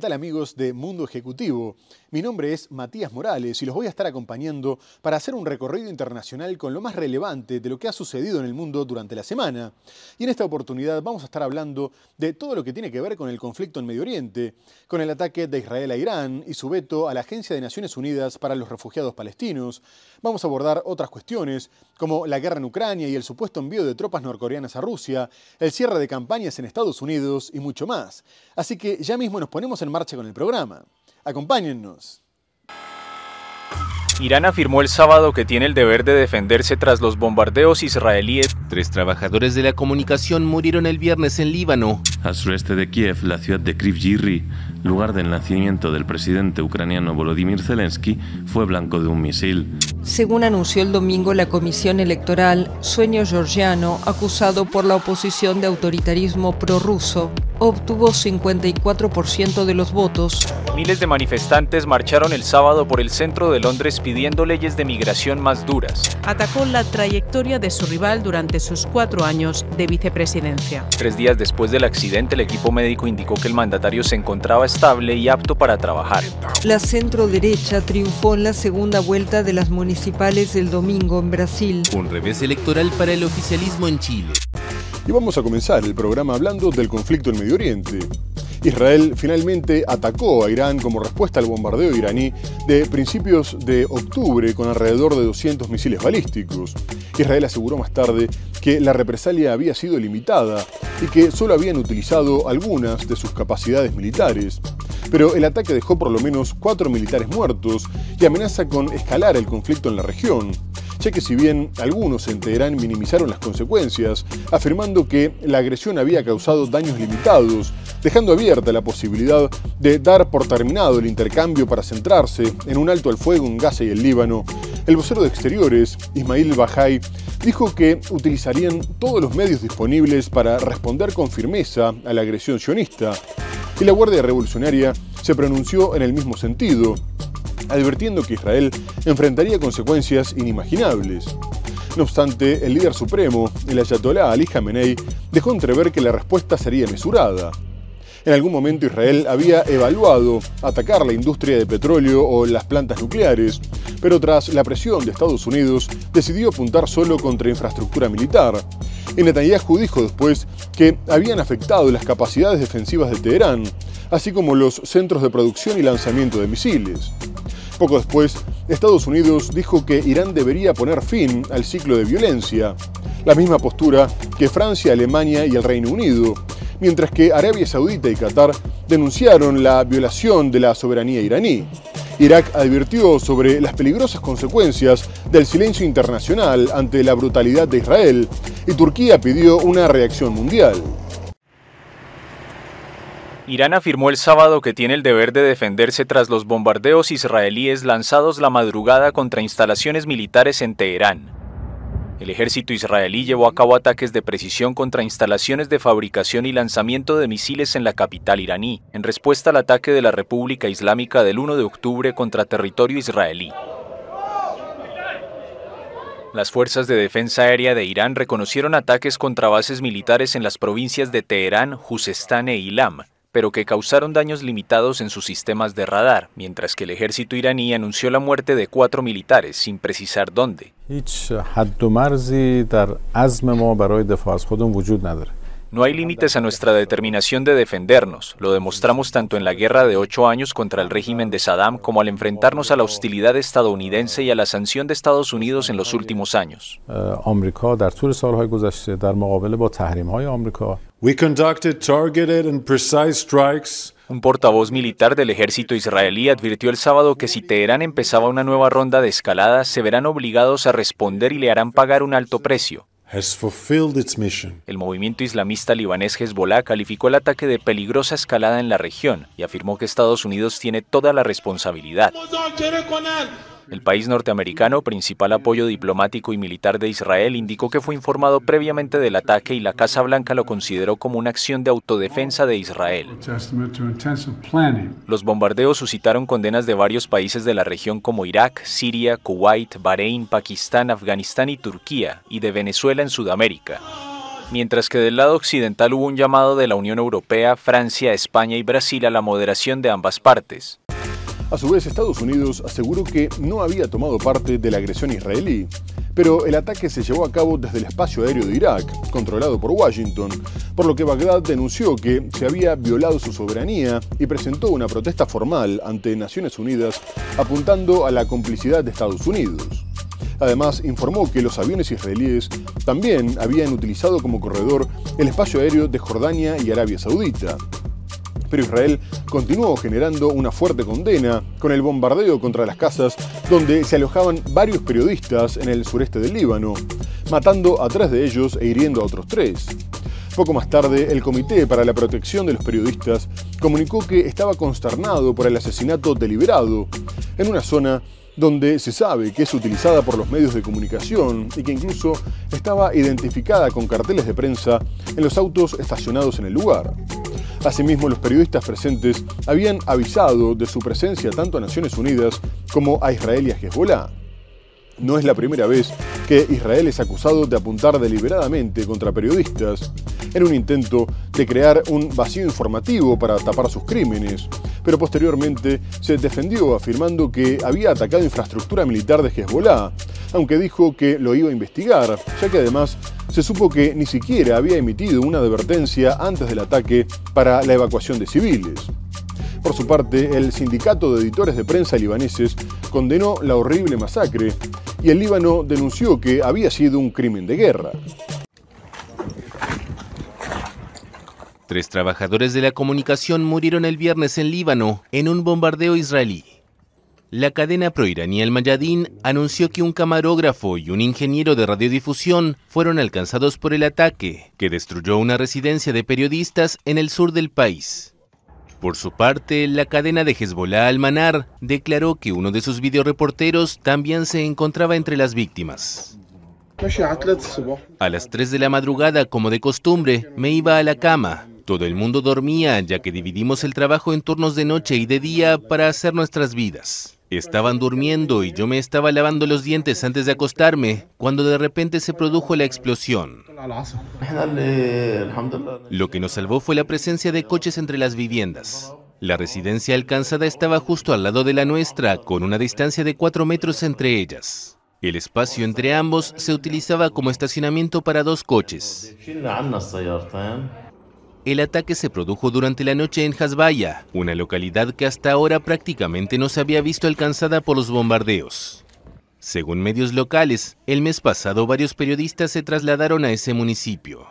tal amigos de Mundo Ejecutivo? Mi nombre es Matías Morales y los voy a estar acompañando para hacer un recorrido internacional con lo más relevante de lo que ha sucedido en el mundo durante la semana. Y en esta oportunidad vamos a estar hablando de todo lo que tiene que ver con el conflicto en Medio Oriente, con el ataque de Israel a Irán y su veto a la Agencia de Naciones Unidas para los Refugiados Palestinos. Vamos a abordar otras cuestiones como la guerra en Ucrania y el supuesto envío de tropas norcoreanas a Rusia, el cierre de campañas en Estados Unidos y mucho más. Así que ya mismo nos ponemos en marcha con el programa. Acompáñennos. Irán afirmó el sábado que tiene el deber de defenderse tras los bombardeos israelíes. 3 trabajadores de la comunicación murieron el viernes en Líbano. Al sureste de Kiev, la ciudad de Kryvyi Rih, lugar del nacimiento del presidente ucraniano Volodymyr Zelensky, fue blanco de un misil. Según anunció el domingo la Comisión Electoral, Sueño Georgiano, acusado por la oposición de autoritarismo prorruso, obtuvo 54% de los votos. Miles de manifestantes marcharon el sábado por el centro de Londres pidiendo leyes de migración más duras. Atacó la trayectoria de su rival durante sus 4 años de vicepresidencia. 3 días después del accidente, el equipo médico indicó que el mandatario se encontraba estable y apto para trabajar. La centro-derecha triunfó en la segunda vuelta de las municipales del domingo en Brasil. Un revés electoral para el oficialismo en Chile. Y vamos a comenzar el programa hablando del conflicto en Medio Oriente. Israel finalmente atacó a Irán como respuesta al bombardeo iraní de principios de octubre con alrededor de 200 misiles balísticos. Israel aseguró más tarde que la represalia había sido limitada y que solo habían utilizado algunas de sus capacidades militares. Pero el ataque dejó por lo menos 4 militares muertos y amenaza con escalar el conflicto en la región, ya que si bien algunos en Teherán minimizaron las consecuencias, afirmando que la agresión había causado daños limitados, dejando abierta la posibilidad de dar por terminado el intercambio para centrarse en un alto al fuego en Gaza y el Líbano, el vocero de Exteriores, Ismail Bajai, dijo que utilizarían todos los medios disponibles para responder con firmeza a la agresión sionista. Y la Guardia Revolucionaria se pronunció en el mismo sentido, advirtiendo que Israel enfrentaría consecuencias inimaginables. No obstante, el líder supremo, el ayatolá Ali Jamenei, dejó entrever que la respuesta sería mesurada. En algún momento Israel había evaluado atacar la industria de petróleo o las plantas nucleares, pero tras la presión de Estados Unidos decidió apuntar solo contra infraestructura militar. Y Netanyahu dijo después que habían afectado las capacidades defensivas de Teherán, así como los centros de producción y lanzamiento de misiles. Poco después, Estados Unidos dijo que Irán debería poner fin al ciclo de violencia, la misma postura que Francia, Alemania y el Reino Unido, mientras que Arabia Saudita y Qatar denunciaron la violación de la soberanía iraní. Irak advirtió sobre las peligrosas consecuencias del silencio internacional ante la brutalidad de Israel y Turquía pidió una reacción mundial. Irán afirmó el sábado que tiene el deber de defenderse tras los bombardeos israelíes lanzados la madrugada contra instalaciones militares en Teherán. El ejército israelí llevó a cabo ataques de precisión contra instalaciones de fabricación y lanzamiento de misiles en la capital iraní, en respuesta al ataque de la República Islámica del 1 de octubre contra territorio israelí. Las fuerzas de defensa aérea de Irán reconocieron ataques contra bases militares en las provincias de Teherán, Juzestán e Ilam, pero que causaron daños limitados en sus sistemas de radar, mientras que el ejército iraní anunció la muerte de 4 militares, sin precisar dónde. No hay límites a nuestra determinación de defendernos. Lo demostramos tanto en la guerra de 8 años contra el régimen de Saddam como al enfrentarnos a la hostilidad estadounidense y a la sanción de Estados Unidos en los últimos años. We conducted targeted and precise strikes. Un portavoz militar del ejército israelí advirtió el sábado que si Teherán empezaba una nueva ronda de escalada, se verán obligados a responder y le harán pagar un alto precio. El movimiento islamista libanés Hezbollah calificó el ataque de peligrosa escalada en la región y afirmó que Estados Unidos tiene toda la responsabilidad. El país norteamericano, principal apoyo diplomático y militar de Israel, indicó que fue informado previamente del ataque y la Casa Blanca lo consideró como una acción de autodefensa de Israel. Los bombardeos suscitaron condenas de varios países de la región como Irak, Siria, Kuwait, Bahrein, Pakistán, Afganistán y Turquía, y de Venezuela en Sudamérica. mientras que del lado occidental hubo un llamado de la Unión Europea, Francia, España y Brasil a la moderación de ambas partes. A su vez, Estados Unidos aseguró que no había tomado parte de la agresión israelí, pero el ataque se llevó a cabo desde el espacio aéreo de Irak, controlado por Washington, por lo que Bagdad denunció que se había violado su soberanía y presentó una protesta formal ante Naciones Unidas apuntando a la complicidad de Estados Unidos. Además, informó que los aviones israelíes también habían utilizado como corredor el espacio aéreo de Jordania y Arabia Saudita. Pero Israel continuó generando una fuerte condena con el bombardeo contra las casas donde se alojaban varios periodistas en el sureste del Líbano, matando a 3 de ellos e hiriendo a otros 3. Poco más tarde, el Comité para la Protección de los Periodistas comunicó que estaba consternado por el asesinato deliberado en una zona donde se sabe que es utilizada por los medios de comunicación y que incluso estaba identificada con carteles de prensa en los autos estacionados en el lugar. Asimismo, los periodistas presentes habían avisado de su presencia tanto a Naciones Unidas como a Israel y a Hezbolá. No es la primera vez que Israel es acusado de apuntar deliberadamente contra periodistas en un intento de crear un vacío informativo para tapar sus crímenes, pero posteriormente se defendió afirmando que había atacado infraestructura militar de Hezbolá, aunque dijo que lo iba a investigar, ya que además se supo que ni siquiera había emitido una advertencia antes del ataque para la evacuación de civiles. Por su parte, el sindicato de editores de prensa libaneses condenó la horrible masacre y el Líbano denunció que había sido un crimen de guerra. 3 trabajadores de la comunicación murieron el viernes en Líbano en un bombardeo israelí. La cadena proiraní Al Mayadin anunció que un camarógrafo y un ingeniero de radiodifusión fueron alcanzados por el ataque, que destruyó una residencia de periodistas en el sur del país. Por su parte, la cadena de Hezbolá Al-Manar declaró que uno de sus videoreporteros también se encontraba entre las víctimas. A las 3 de la madrugada, como de costumbre, me iba a la cama. Todo el mundo dormía, ya que dividimos el trabajo en turnos de noche y de día para hacer nuestras vidas. Estaban durmiendo y yo me estaba lavando los dientes antes de acostarme, cuando de repente se produjo la explosión. Lo que nos salvó fue la presencia de coches entre las viviendas. La residencia alcanzada estaba justo al lado de la nuestra, con una distancia de 4 metros entre ellas. El espacio entre ambos se utilizaba como estacionamiento para 2 coches. El ataque se produjo durante la noche en Hasbaya, una localidad que hasta ahora prácticamente no se había visto alcanzada por los bombardeos. Según medios locales, el mes pasado varios periodistas se trasladaron a ese municipio.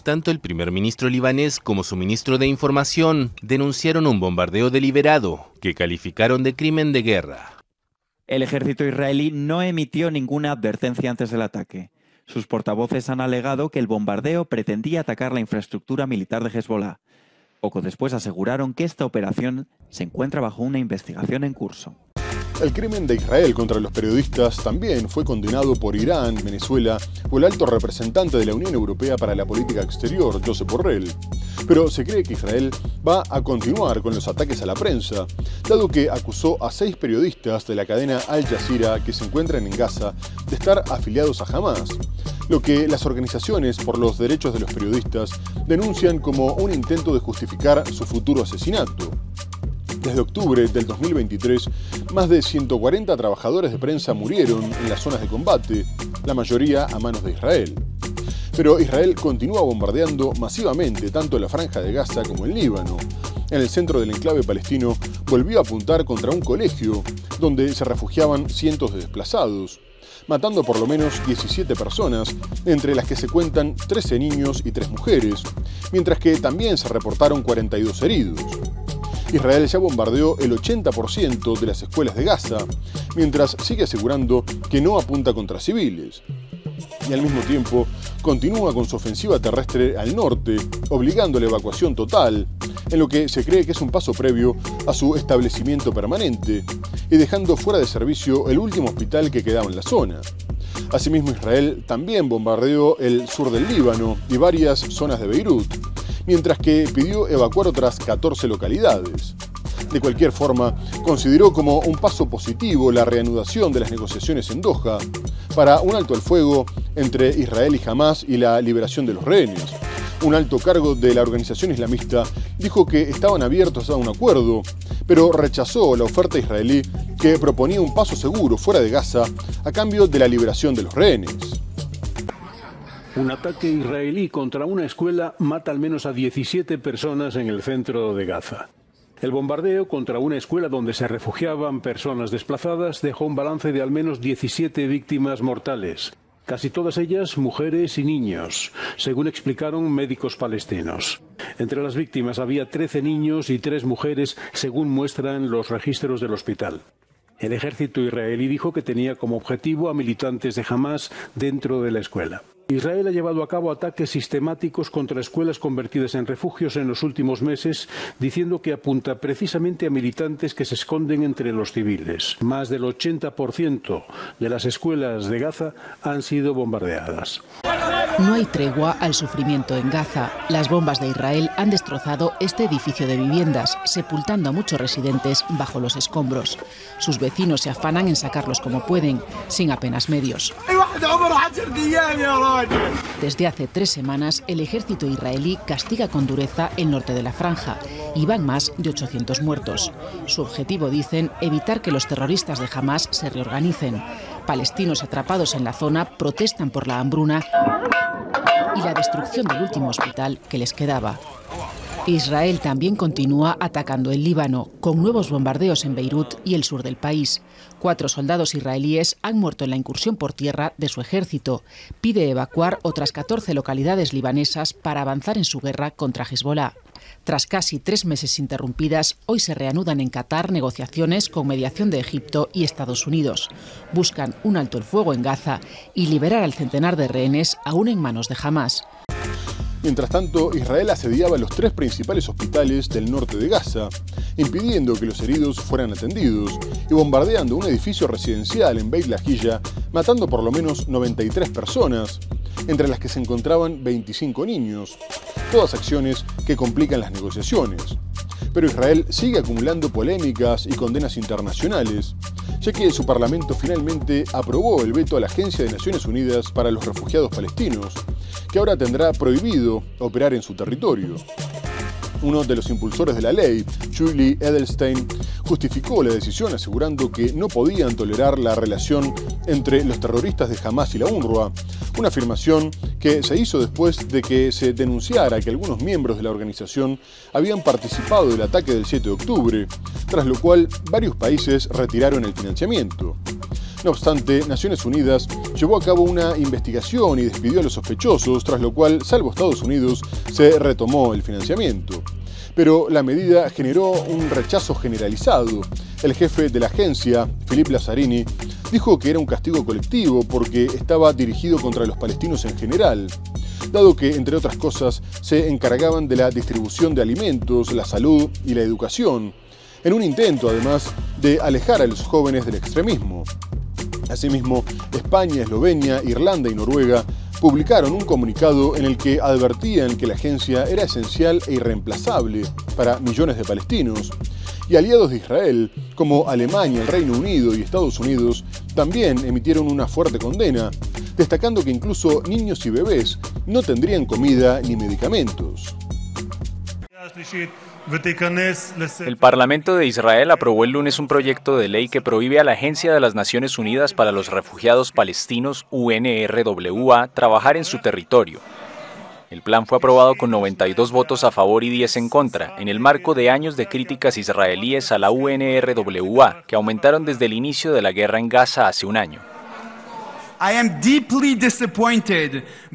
Tanto el primer ministro libanés como su ministro de Información denunciaron un bombardeo deliberado, que calificaron de crimen de guerra. El ejército israelí no emitió ninguna advertencia antes del ataque. Sus portavoces han alegado que el bombardeo pretendía atacar la infraestructura militar de Hezbolá. Poco después aseguraron que esta operación se encuentra bajo una investigación en curso. El crimen de Israel contra los periodistas también fue condenado por Irán, Venezuela o el alto representante de la Unión Europea para la Política Exterior, Josep Borrell. Pero se cree que Israel va a continuar con los ataques a la prensa, dado que acusó a 6 periodistas de la cadena Al Jazeera que se encuentran en Gaza de estar afiliados a Hamás, lo que las organizaciones por los derechos de los periodistas denuncian como un intento de justificar su futuro asesinato. Desde octubre del 2023, más de 140 trabajadores de prensa murieron en las zonas de combate, la mayoría a manos de Israel. Pero Israel continúa bombardeando masivamente tanto la Franja de Gaza como el Líbano. En el centro del enclave palestino volvió a apuntar contra un colegio, donde se refugiaban cientos de desplazados, matando por lo menos 17 personas, entre las que se cuentan 13 niños y 3 mujeres, mientras que también se reportaron 42 heridos. Israel ya bombardeó el 80% de las escuelas de Gaza, mientras sigue asegurando que no apunta contra civiles. Y al mismo tiempo continúa con su ofensiva terrestre al norte, obligando a la evacuación total, en lo que se cree que es un paso previo a su establecimiento permanente, y dejando fuera de servicio el último hospital que quedaba en la zona. Asimismo, Israel también bombardeó el sur del Líbano y varias zonas de Beirut, mientras que pidió evacuar otras 14 localidades. De cualquier forma, consideró como un paso positivo la reanudación de las negociaciones en Doha, para un alto al fuego entre Israel y Hamás y la liberación de los rehenes. Un alto cargo de la organización islamista dijo que estaban abiertos a un acuerdo, pero rechazó la oferta israelí que proponía un paso seguro fuera de Gaza a cambio de la liberación de los rehenes. Un ataque israelí contra una escuela mata al menos a 17 personas en el centro de Gaza. El bombardeo contra una escuela donde se refugiaban personas desplazadas dejó un balance de al menos 17 víctimas mortales, casi todas ellas mujeres y niños, según explicaron médicos palestinos. Entre las víctimas había 13 niños y 3 mujeres, según muestran los registros del hospital. El ejército israelí dijo que tenía como objetivo a militantes de Hamás dentro de la escuela. Israel ha llevado a cabo ataques sistemáticos contra escuelas convertidas en refugios en los últimos meses, diciendo que apunta precisamente a militantes que se esconden entre los civiles. Más del 80% de las escuelas de Gaza han sido bombardeadas. No hay tregua al sufrimiento en Gaza. Las bombas de Israel han destrozado este edificio de viviendas, sepultando a muchos residentes bajo los escombros. Sus vecinos se afanan en sacarlos como pueden, sin apenas medios. Desde hace 3 semanas, el ejército israelí castiga con dureza el norte de la franja y van más de 800 muertos. Su objetivo, dicen, evitar que los terroristas de Hamás se reorganicen. Palestinos atrapados en la zona protestan por la hambruna y la destrucción del último hospital que les quedaba. Israel también continúa atacando el Líbano, con nuevos bombardeos en Beirut y el sur del país. 4 soldados israelíes han muerto en la incursión por tierra de su ejército. Pide evacuar otras 14 localidades libanesas para avanzar en su guerra contra Hezbollah. Tras casi 3 meses interrumpidas, hoy se reanudan en Qatar negociaciones con mediación de Egipto y Estados Unidos. Buscan un alto el fuego en Gaza y liberar al centenar de rehenes aún en manos de Hamás. Mientras tanto, Israel asediaba los 3 principales hospitales del norte de Gaza, impidiendo que los heridos fueran atendidos y bombardeando un edificio residencial en Beit Lahilla, matando por lo menos 93 personas, entre las que se encontraban 25 niños. Todas acciones que complican las negociaciones. Pero Israel sigue acumulando polémicas y condenas internacionales, ya que su parlamento finalmente aprobó el veto a la Agencia de Naciones Unidas para los Refugiados Palestinos, que ahora tendrá prohibido operar en su territorio. Uno de los impulsores de la ley, Julie Edelstein, justificó la decisión asegurando que no podían tolerar la relación entre los terroristas de Hamás y la UNRWA, una afirmación que se hizo después de que se denunciara que algunos miembros de la organización habían participado del ataque del 7 de octubre, tras lo cual varios países retiraron el financiamiento. No obstante, Naciones Unidas llevó a cabo una investigación y despidió a los sospechosos, tras lo cual, salvo Estados Unidos, se retomó el financiamiento. Pero la medida generó un rechazo generalizado. El jefe de la agencia, Philippe Lazzarini, dijo que era un castigo colectivo porque estaba dirigido contra los palestinos en general, dado que, entre otras cosas, se encargaban de la distribución de alimentos, la salud y la educación, en un intento, además, de alejar a los jóvenes del extremismo. Asimismo, España, Eslovenia, Irlanda y Noruega publicaron un comunicado en el que advertían que la agencia era esencial e irreemplazable para millones de palestinos. Y aliados de Israel, como Alemania, el Reino Unido y Estados Unidos, también emitieron una fuerte condena, destacando que incluso niños y bebés no tendrían comida ni medicamentos. El Parlamento de Israel aprobó el lunes un proyecto de ley que prohíbe a la Agencia de las Naciones Unidas para los Refugiados Palestinos, UNRWA, trabajar en su territorio. El plan fue aprobado con 92 votos a favor y 10 en contra, en el marco de años de críticas israelíes a la UNRWA, que aumentaron desde el inicio de la guerra en Gaza hace un año.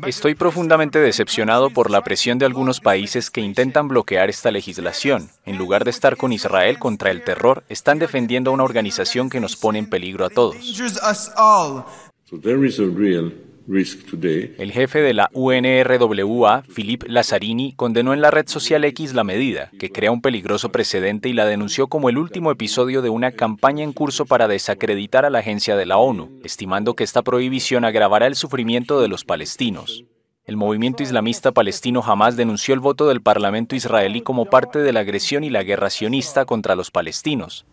Estoy profundamente decepcionado por la presión de algunos países que intentan bloquear esta legislación. En lugar de estar con Israel contra el terror, están defendiendo a una organización que nos pone en peligro a todos. El jefe de la UNRWA, Philippe Lazzarini, condenó en la red social X la medida, que crea un peligroso precedente, y la denunció como el último episodio de una campaña en curso para desacreditar a la agencia de la ONU, estimando que esta prohibición agravará el sufrimiento de los palestinos. El movimiento islamista palestino Hamás denunció el voto del Parlamento israelí como parte de la agresión y la guerra sionista contra los palestinos.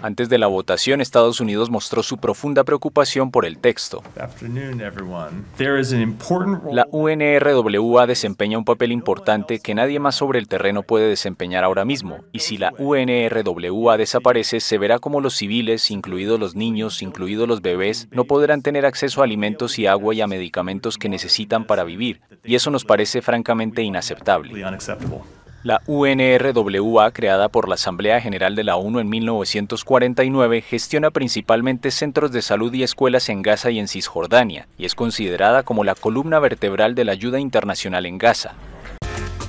Antes de la votación, Estados Unidos mostró su profunda preocupación por el texto. La UNRWA desempeña un papel importante que nadie más sobre el terreno puede desempeñar ahora mismo, y si la UNRWA desaparece, se verá como los civiles, incluidos los niños, incluidos los bebés, no podrán tener acceso a alimentos y agua y a medicamentos que necesitan para vivir, y eso nos parece francamente inaceptable. La UNRWA, creada por la Asamblea General de la ONU en 1949, gestiona principalmente centros de salud y escuelas en Gaza y en Cisjordania, y es considerada como la columna vertebral de la ayuda internacional en Gaza.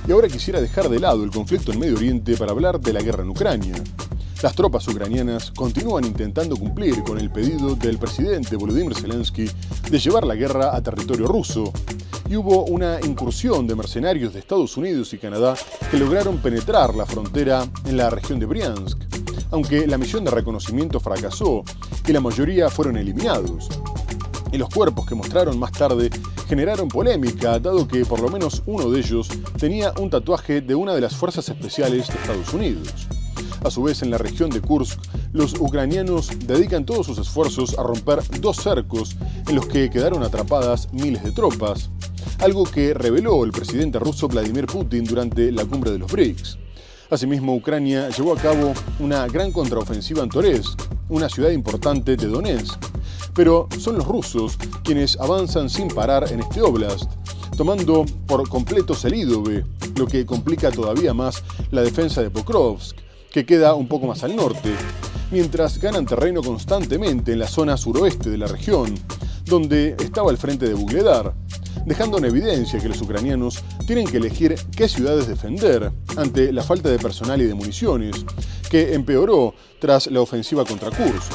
Y ahora quisiera dejar de lado el conflicto en Medio Oriente para hablar de la guerra en Ucrania. Las tropas ucranianas continúan intentando cumplir con el pedido del presidente Volodymyr Zelensky de llevar la guerra a territorio ruso. Y hubo una incursión de mercenarios de Estados Unidos y Canadá que lograron penetrar la frontera en la región de Briansk, aunque la misión de reconocimiento fracasó y la mayoría fueron eliminados. Y los cuerpos que mostraron más tarde generaron polémica, dado que por lo menos uno de ellos tenía un tatuaje de una de las fuerzas especiales de Estados Unidos. A su vez, en la región de Kursk, los ucranianos dedican todos sus esfuerzos a romper 2 cercos en los que quedaron atrapadas miles de tropas, algo que reveló el presidente ruso Vladimir Putin durante la cumbre de los BRICS. Asimismo, Ucrania llevó a cabo una gran contraofensiva en Toretsk, una ciudad importante de Donetsk. Pero son los rusos quienes avanzan sin parar en este oblast, tomando por completo Selidove, lo que complica todavía más la defensa de Pokrovsk, que queda un poco más al norte, mientras ganan terreno constantemente en la zona suroeste de la región, donde estaba el frente de Vuhledar, dejando en evidencia que los ucranianos tienen que elegir qué ciudades defender ante la falta de personal y de municiones, que empeoró tras la ofensiva contra Kursk.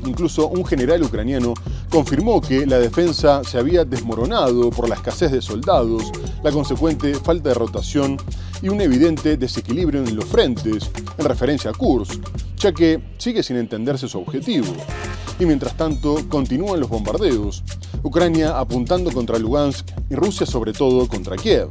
Incluso un general ucraniano confirmó que la defensa se había desmoronado por la escasez de soldados, la consecuente falta de rotación y un evidente desequilibrio en los frentes, en referencia a Kursk, ya que sigue sin entenderse su objetivo. Y mientras tanto, continúan los bombardeos, Ucrania apuntando contra Lugansk y Rusia sobre todo contra Kiev.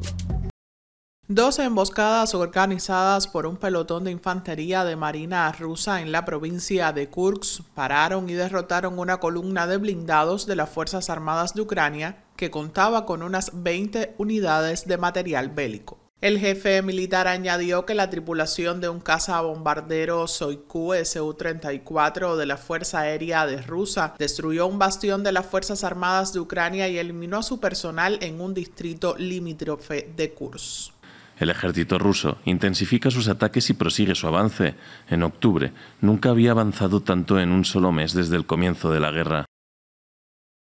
2 emboscadas organizadas por un pelotón de infantería de marina rusa en la provincia de Kursk pararon y derrotaron una columna de blindados de las Fuerzas Armadas de Ucrania que contaba con unas 20 unidades de material bélico. El jefe militar añadió que la tripulación de un cazabombardero Soyuz Su-34 de la Fuerza Aérea de Rusia destruyó un bastión de las Fuerzas Armadas de Ucrania y eliminó a su personal en un distrito limítrofe de Kursk. El ejército ruso intensifica sus ataques y prosigue su avance. En octubre, nunca había avanzado tanto en un solo mes desde el comienzo de la guerra.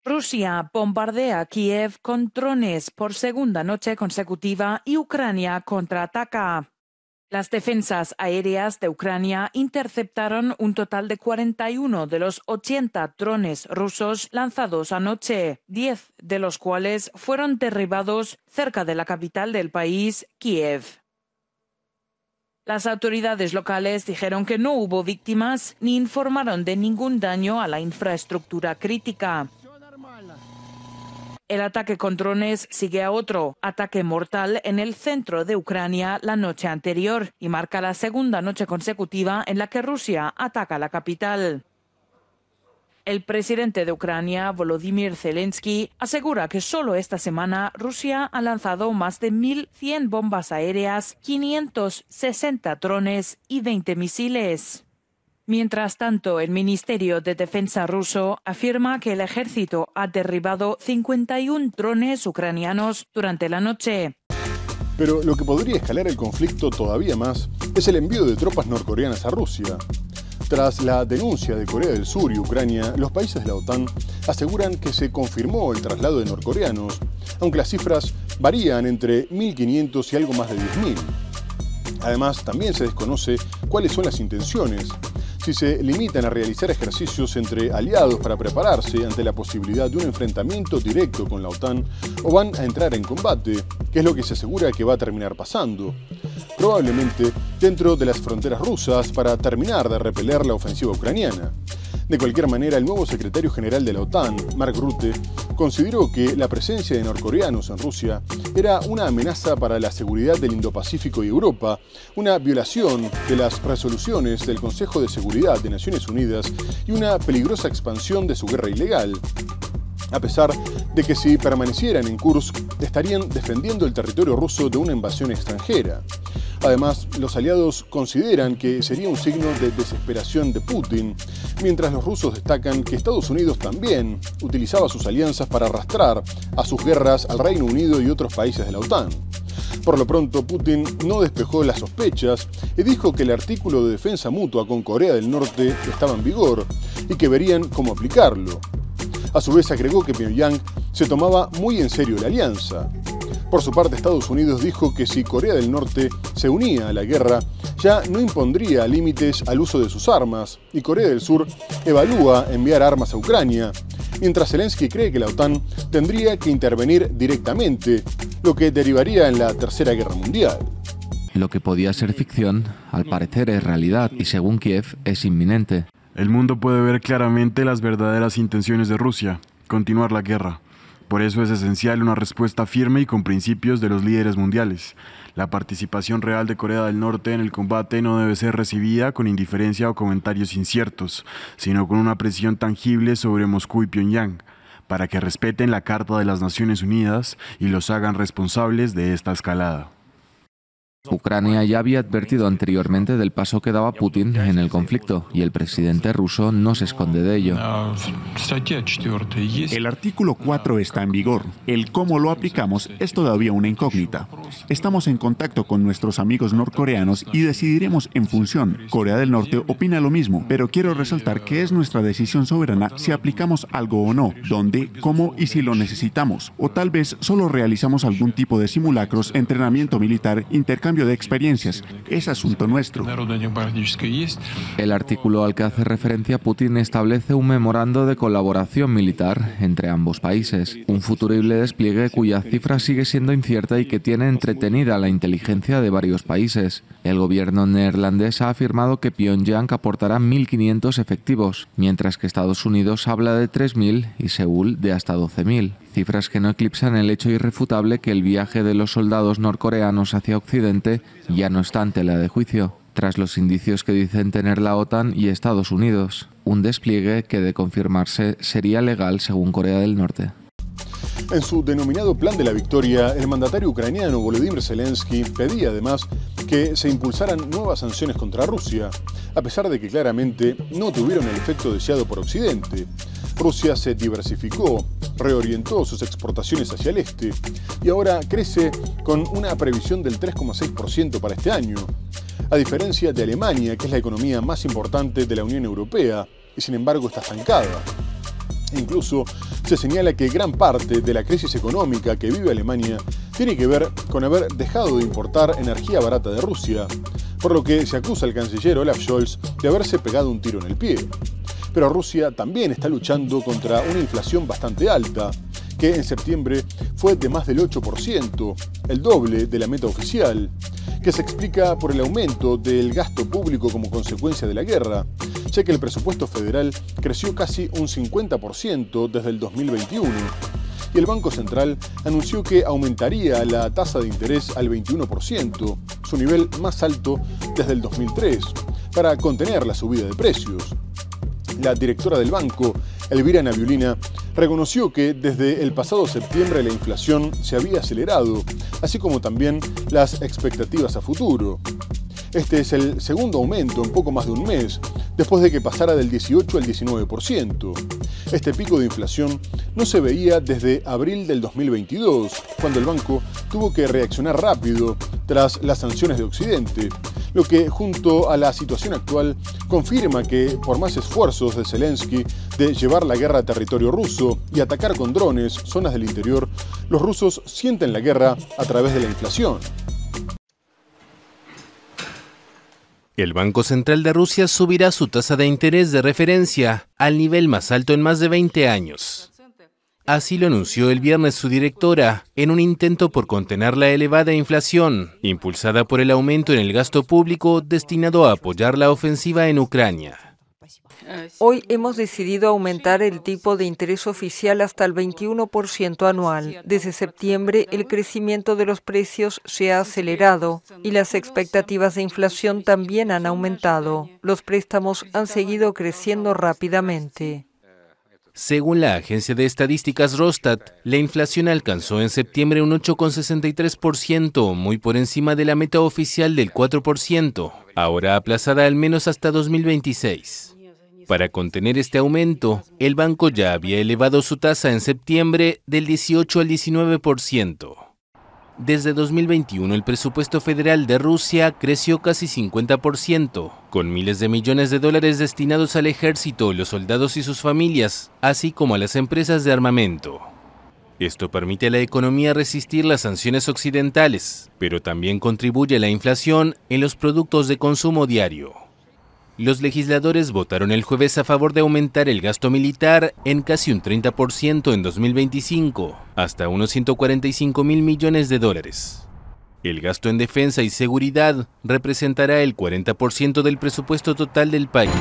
Rusia bombardea Kiev con drones por segunda noche consecutiva y Ucrania contraataca. Las defensas aéreas de Ucrania interceptaron un total de 41 de los 80 drones rusos lanzados anoche, 10 de los cuales fueron derribados cerca de la capital del país, Kiev. Las autoridades locales dijeron que no hubo víctimas ni informaron de ningún daño a la infraestructura crítica. El ataque con drones sigue a otro ataque mortal en el centro de Ucrania la noche anterior y marca la segunda noche consecutiva en la que Rusia ataca la capital. El presidente de Ucrania, Volodymyr Zelensky, asegura que solo esta semana Rusia ha lanzado más de 1.100 bombas aéreas, 560 drones y 20 misiles. Mientras tanto, el Ministerio de Defensa ruso afirma que el ejército ha derribado 51 drones ucranianos durante la noche. Pero lo que podría escalar el conflicto todavía más es el envío de tropas norcoreanas a Rusia. Tras la denuncia de Corea del Sur y Ucrania, los países de la OTAN aseguran que se confirmó el traslado de norcoreanos, aunque las cifras varían entre 1.500 y algo más de 10.000. Además, también se desconoce cuáles son las intenciones, si se limitan a realizar ejercicios entre aliados para prepararse ante la posibilidad de un enfrentamiento directo con la OTAN o van a entrar en combate, que es lo que se asegura que va a terminar pasando. Probablemente dentro de las fronteras rusas para terminar de repeler la ofensiva ucraniana. De cualquier manera, el nuevo secretario general de la OTAN, Mark Rutte, consideró que la presencia de norcoreanos en Rusia era una amenaza para la seguridad del Indo-Pacífico y Europa, una violación de las resoluciones del Consejo de Seguridad de Naciones Unidas y una peligrosa expansión de su guerra ilegal. A pesar de que si permanecieran en Kursk, estarían defendiendo el territorio ruso de una invasión extranjera. Además, los aliados consideran que sería un signo de desesperación de Putin, mientras los rusos destacan que Estados Unidos también utilizaba sus alianzas para arrastrar a sus guerras al Reino Unido y otros países de la OTAN. Por lo pronto, Putin no despejó las sospechas y dijo que el artículo de defensa mutua con Corea del Norte estaba en vigor y que verían cómo aplicarlo. A su vez agregó que Pyongyang se tomaba muy en serio la alianza. Por su parte, Estados Unidos dijo que si Corea del Norte se unía a la guerra, ya no impondría límites al uso de sus armas, y Corea del Sur evalúa enviar armas a Ucrania, mientras Zelensky cree que la OTAN tendría que intervenir directamente, lo que derivaría en la Tercera Guerra Mundial. Lo que podía ser ficción, al parecer es realidad y según Kiev es inminente. El mundo puede ver claramente las verdaderas intenciones de Rusia, continuar la guerra. Por eso es esencial una respuesta firme y con principios de los líderes mundiales. La participación real de Corea del Norte en el combate no debe ser recibida con indiferencia o comentarios inciertos, sino con una presión tangible sobre Moscú y Pyongyang, para que respeten la Carta de las Naciones Unidas y los hagan responsables de esta escalada. Ucrania ya había advertido anteriormente del paso que daba Putin en el conflicto y el presidente ruso no se esconde de ello. El artículo 4 está en vigor. El cómo lo aplicamos es todavía una incógnita. Estamos en contacto con nuestros amigos norcoreanos y decidiremos en función. Corea del Norte opina lo mismo, pero quiero resaltar que es nuestra decisión soberana si aplicamos algo o no, dónde, cómo y si lo necesitamos. O tal vez solo realizamos algún tipo de simulacros, entrenamiento militar, intercambio de experiencias. Es asunto nuestro. El artículo al que hace referencia Putin establece un memorando de colaboración militar entre ambos países, un futurible despliegue cuya cifra sigue siendo incierta y que tiene entretenida la inteligencia de varios países. El gobierno neerlandés ha afirmado que Pyongyang aportará 1.500 efectivos, mientras que Estados Unidos habla de 3.000 y Seúl de hasta 12.000. Cifras que no eclipsan el hecho irrefutable que el viaje de los soldados norcoreanos hacia Occidente ya no está en tela de juicio, tras los indicios que dicen tener la OTAN y Estados Unidos. Un despliegue que, de confirmarse, sería legal según Corea del Norte. En su denominado Plan de la Victoria, el mandatario ucraniano Volodymyr Zelensky pedía además que se impulsaran nuevas sanciones contra Rusia, a pesar de que claramente no tuvieron el efecto deseado por Occidente. Rusia se diversificó, reorientó sus exportaciones hacia el este y ahora crece con una previsión del 3,6% para este año, a diferencia de Alemania, que es la economía más importante de la Unión Europea y sin embargo está estancada. Incluso se señala que gran parte de la crisis económica que vive Alemania tiene que ver con haber dejado de importar energía barata de Rusia, por lo que se acusa al canciller Olaf Scholz de haberse pegado un tiro en el pie. Pero Rusia también está luchando contra una inflación bastante alta, que en septiembre fue de más del 8%, el doble de la meta oficial, que se explica por el aumento del gasto público como consecuencia de la guerra, ya que el presupuesto federal creció casi un 50% desde el 2021, y el Banco Central anunció que aumentaría la tasa de interés al 21%, su nivel más alto desde el 2003, para contener la subida de precios. La directora del banco, Elvira Nabiulina, reconoció que desde el pasado septiembre la inflación se había acelerado, así como también las expectativas a futuro. Este es el segundo aumento en poco más de un mes, después de que pasara del 18 al 19%. Este pico de inflación no se veía desde abril del 2022, cuando el banco tuvo que reaccionar rápido tras las sanciones de Occidente, lo que junto a la situación actual confirma que por más esfuerzos de Zelensky de llevar la guerra a territorio ruso y atacar con drones zonas del interior, los rusos sienten la guerra a través de la inflación. El Banco Central de Rusia subirá su tasa de interés de referencia al nivel más alto en más de 20 años. Así lo anunció el viernes su directora, en un intento por contener la elevada inflación, impulsada por el aumento en el gasto público destinado a apoyar la ofensiva en Ucrania. Hoy hemos decidido aumentar el tipo de interés oficial hasta el 21% anual. Desde septiembre, el crecimiento de los precios se ha acelerado y las expectativas de inflación también han aumentado. Los préstamos han seguido creciendo rápidamente. Según la agencia de estadísticas Rostat, la inflación alcanzó en septiembre un 8,63%, muy por encima de la meta oficial del 4%, ahora aplazada al menos hasta 2026. Para contener este aumento, el banco ya había elevado su tasa en septiembre del 18 al 19%. Desde 2021, el presupuesto federal de Rusia creció casi 50%, con miles de millones de dólares destinados al ejército, los soldados y sus familias, así como a las empresas de armamento. Esto permite a la economía resistir las sanciones occidentales, pero también contribuye a la inflación en los productos de consumo diario. Los legisladores votaron el jueves a favor de aumentar el gasto militar en casi un 30% en 2025, hasta unos 145.000 millones de dólares. El gasto en defensa y seguridad representará el 40% del presupuesto total del país.